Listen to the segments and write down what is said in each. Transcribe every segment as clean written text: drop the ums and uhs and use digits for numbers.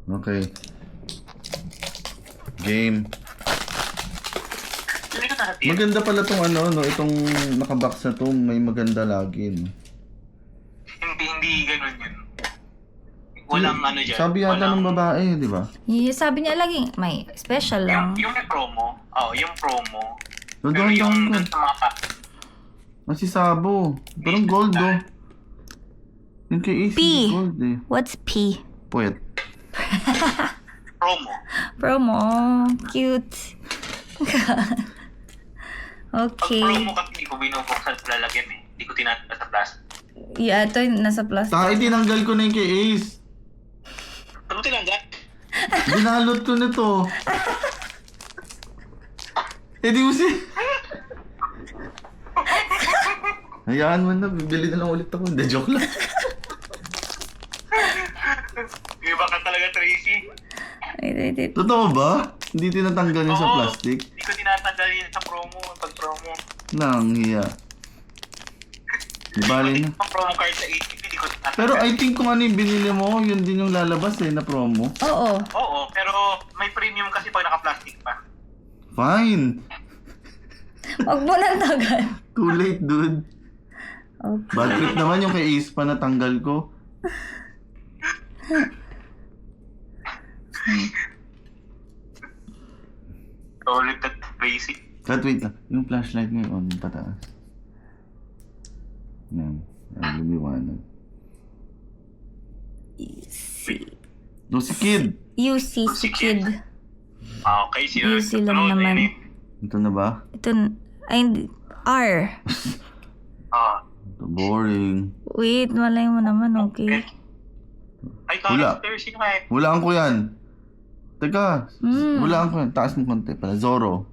Okay. Game. Hindi ko natin. Maganda pala tong ano, no? Itong nakabox na to, may maganda lagi, no? Hindi ganun yun. Walang ano dyan. Sabi yata walang, ng babae, di ba? Sabi niya lagi, may special lang. yung may promo. Yung promo. Pero Doon yung ko. dun sa mga Kasi sabo. Parang gold, oh. Yung kay Ace, P. gold, eh. What's P? Puwet. promo. Promo. Cute. Pag Okay. promo kasi hindi ko binubuksan sa lalagyan eh. Hindi ko tinatapos sa plastic. Yeah, ito yung nasa plastic. Taka, tinanggal ko na yung kay Ace. Ano tinanggal? Binalot ko na to. Eh di mo si... Hayaan mo na, bibili na lang ulit ako. Hindi, joke lang. Iba ka talaga, Tracy. Wait. Totoo ba? Hindi tinatanggal yun sa Oo. plastic? Hindi ko tinatanggal yun sa promo. Pag promo. Nang hiya. Di bali na. Ang promo card sa ATP, hindi ko tinatanggal. Pero I think kung ano yung binili mo, yun din yung lalabas eh, na promo. Oo. Oo, pero may premium kasi pag naka-plastic pa. Fine. Huwag mo nang tagal. Too late, dude. Okay. Bad trip naman yung kay Ace pa natanggal ko. Ulit at Tracy. But wait lang, yung flashlight ngayon, pataas. Yan. Yan, lumiwanag. Easy. No, si Kid! UC si Kid. Okay, sino? UC lang naman. Ito na ba? Ito, ay, hindi. R. Ito, boring. Wait, malay mo naman, okay. Ay, Wala. character, sino ba eh? Hulaan ko yan. Teka, Hmm. hulaan ko yan. Taas mo konti pala. Zoro.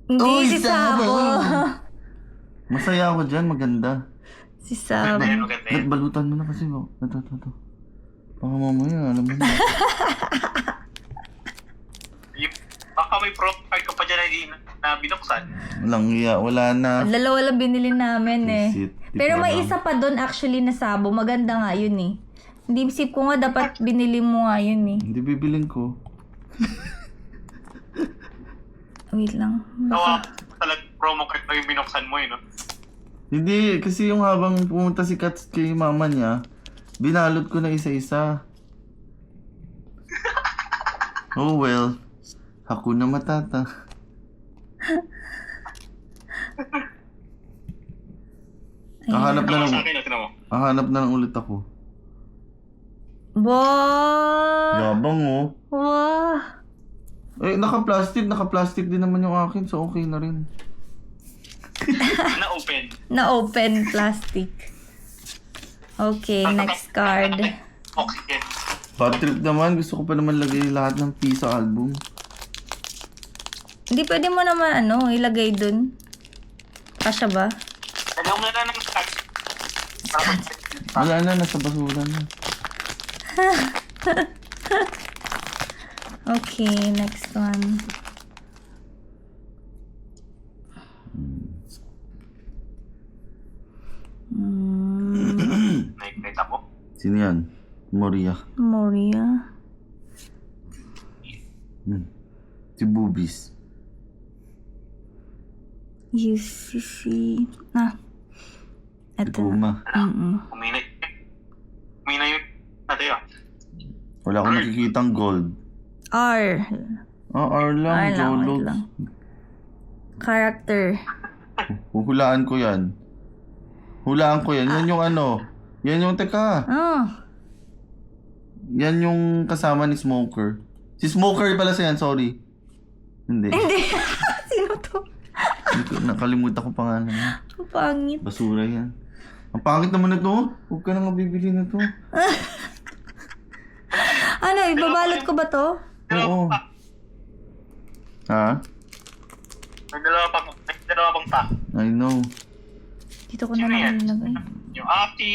Hindi, Uy, si Sabo. Masaya ako dyan, maganda. Si Sabo. Maganda yun, maganda yun. Balutan mo na kasi. Ito. Baka mamaya, alam mo na. Baka may promo card ka pa dyan na hindi na binuksan. Walang iya, wala na. Dalawa lang binili namin eh. Visit, di Pero pa may lang. isa pa doon actually na Sabo. Maganda nga yun eh. Hindi isip ko nga dapat binili mo nga yun eh. Hindi bibiling ko. Wait lang. Tawa, talagang promo card na yung binuksan mo eh, no? Hindi, kasi yung habang pumunta si Kats kay mama niya, binalot ko na isa-isa. Oh well. Hakuna Matata. Hahanap na Tawa lang, sa akin, tignan mo. hahanap na lang ulit ako. Wow! Yabang oh. Wow! Eh, naka-plastic din naman yung akin, so okay na rin. Na-open. Na-open plastic. Okay, next card. Oxygen. Bad trip naman, gusto ko pa naman lagay lahat ng P sa album. Hindi pwede mo naman ilagay dun. Kasya ba? Alam mo na ng scotch. Wala na, nasa basura na. Okay, next one. Nakikita ko. Sino yan? Moria. Moria. Si Boobies. UCC. Eto. Kuma. Umina yun. Ate yun. Wala akong nakikitang gold. R. R lang, R lang, Jolo. wait lang. Character. Huhulaan ko yan. Hulaan ko yan. Yan yung ano. Yan yung, teka. Oh. Yan yung kasama ni Smoker. Si Smoker pala siya yan, sorry. Hindi. Sino to? Nakalimutan ko pangalan niya. Ang pangit. Basura yan. Ang pangit naman na to. Huwag ka nang mabibili na to. Ano, ibabalot ko ba to? Oo. Ha? May dalawa pang pack. I know. Dito ko na lang ilagay. Yung Ati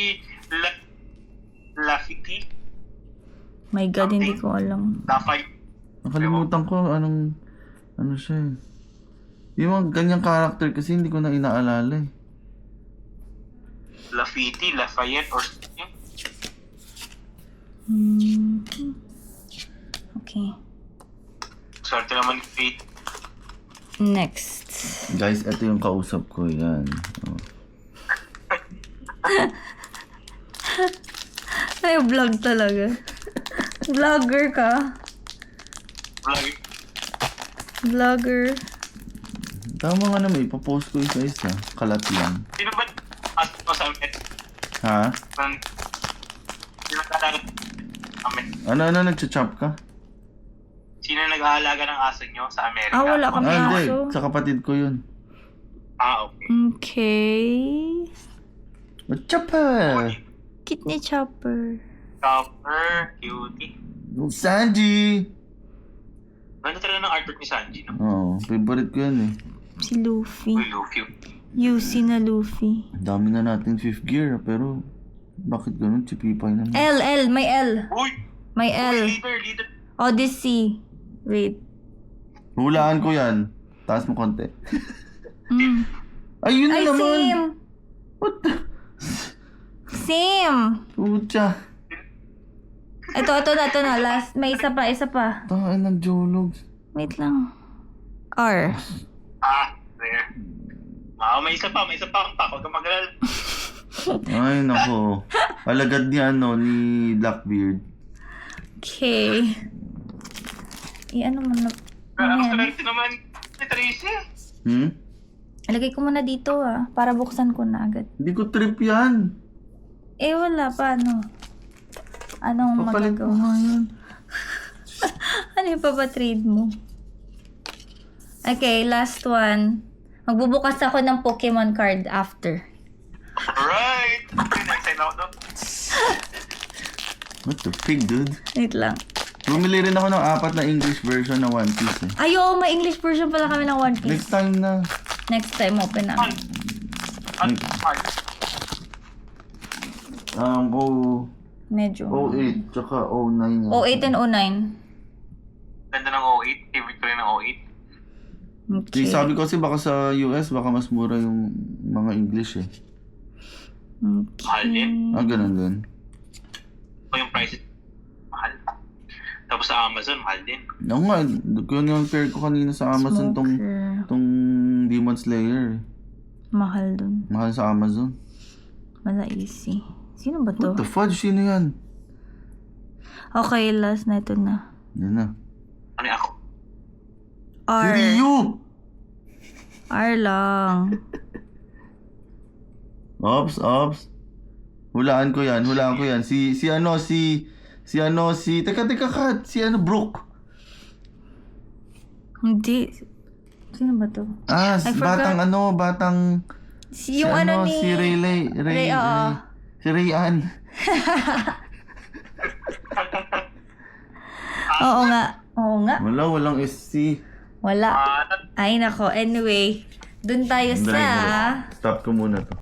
Lafiti. My God, hindi ko alam. Lafay. Nakalimutan ko anong... Ano siya eh. Yung mga ganyang character kasi hindi ko na inaalala eh. Lafiti, Lafayette, or Hmm. Okay. Swerte naman ni Faith. Next. Guys, ito yung kausap ko. Yan. Oh. Ay, vlog talaga. Vlogger ka. Lagi. Vlogger. Tama nga naman, ipapost ko isa-isa. Kalat lang. Sino ba ask mo sa amin? Ha? Sino nag-aalaga amin? Ano, nagcha-chop ka? Sino nag-aalaga ng aso nyo sa Amerika? Ah, wala kami Hindi. aso. Sa kapatid ko yun. Okay. Okay. Chopper! Cute ni Chopper. Copper, cutie. Sanji! Ganda talaga ng artwork ni Sanji, no? Oo, favorite ko yan eh. Si Luffy. Uy, cute. UC na Luffy. Ang dami na natin 5th gear, pero bakit ganun si Pipay naman? L. May L. Uy! May L. Leader. Odyssey. Wait. Hulaan ko yan. Taas mo konti. Mm. Ayun na Ay, naman! same. What the? Same. Pucha. Ito na. Last. May isa pa. Tahan ng jolog. Wait lang. R. There. May isa pa ang pa. Huwag kang mag-alala. Ay, nako. Alagad ni ni Blackbeard. Okay. Ano mo na. Pero Ano ang yan? swerte naman ni Tracy. Ilagay ko muna dito para buksan ko na agad. Hindi ko trip yan. Wala pa. Anong Papalit ko magagawa? nga yan. Ano yung papatrade mo? Okay, last one. Magbubukas ako ng Pokemon card after. Alright! Excited ako doon. What the fig, dude? Wait lang. Bumili rin ako ng 4 na English version na One Piece eh. Ay, may English version pala kami ng One Piece. Next time na. Next time, open na. Medyo. 08 tsaka 09 yan. 08 and 09. Ganda ng 08. Favorite ko rin ng 08. Okay. Sabi ko kasi baka sa US, baka mas mura yung mga English eh. Mahal din. Ganun din. O yung prices, mahal. Tapos sa Amazon, mahal din. Oo nga, kung yung pair ko kanina sa Amazon Smoker. tong Demon Slayer. Mahal dun. Mahal sa Amazon. Wala easy. Sino ba to? What the fudge? Sino yan? Okay, last na ito na. Yan na. Ano yung ako? Si R. Ryu! R lang. Ops. Hulaan ko yan. Teka, kat. Brooke. Hindi. Sino ba to? I Batang forgot. Yung ni... Si Ray, oo. si Rayan. Oo nga. Walang SC. Wala. Ay, nako. Anyway, dun tayo sa... Stop ko muna to.